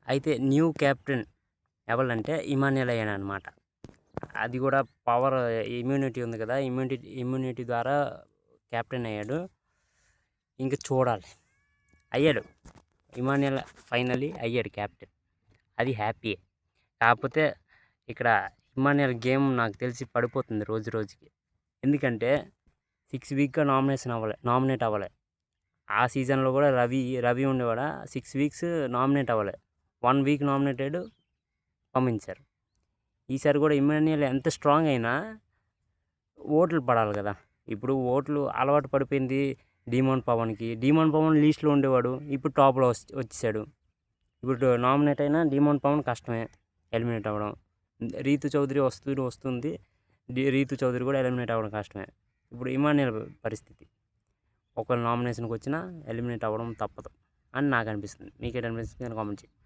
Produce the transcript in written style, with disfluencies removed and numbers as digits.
అయితే new captain ఎవరంటే Emmanuel అయ్యాడు అనమాట. అది కూడా పవర్ ఇమ్యూనిటీ ఉంది కదా, ఇమ్యూనిటీ ద్వారా కెప్టెన్ అయ్యాడు. ఇంక చూడాలి. అయ్యాడు ఇమాన్యుల్, ఫైనల్లీ అయ్యాడు కెప్టెన్. అది హ్యాపీయే. కాకపోతే ఇక్కడ ఇమాన్యుల్ గేమ్ నాకు తెలిసి పడిపోతుంది రోజు రోజుకి. ఎందుకంటే 6 వీక్గా నామినేట్ అవ్వలే. ఆ సీజన్లో కూడా రవి ఉండేవాడ 6 వీక్స్ నామినేట్ అవ్వలే. 1 వీక్ నామినేట్ అయ్యాడు, పంపించారు. ఈసారి కూడా ఇమాన్యుల్ ఎంత స్ట్రాంగ్ అయినా ఓట్లు పడాలి కదా. ఇప్పుడు ఓట్లు అలవాటు పడిపోయింది డీమోన్ పవన్ లీస్ట్లో ఉండేవాడు, ఇప్పుడు టాప్లో వచ్చేసాడు. ఇప్పుడు నామినేట్ అయినా డీమోన్ పవన్ కష్టమే ఎలిమినేట్ అవ్వడం. రీతు చౌదరి వస్తుంది, రీతు చౌదరి కూడా ఎలిమినేట్ అవ్వడం కష్టమే. ఇప్పుడు ఇమాన్యుల్ పరిస్థితి, ఒకళ్ళు నామినేషన్కి వచ్చినా ఎలిమినేట్ అవ్వడం తప్పదు అని నాకు అనిపిస్తుంది. మీకేటనిపిస్తుంది కామెంట్ చేయండి.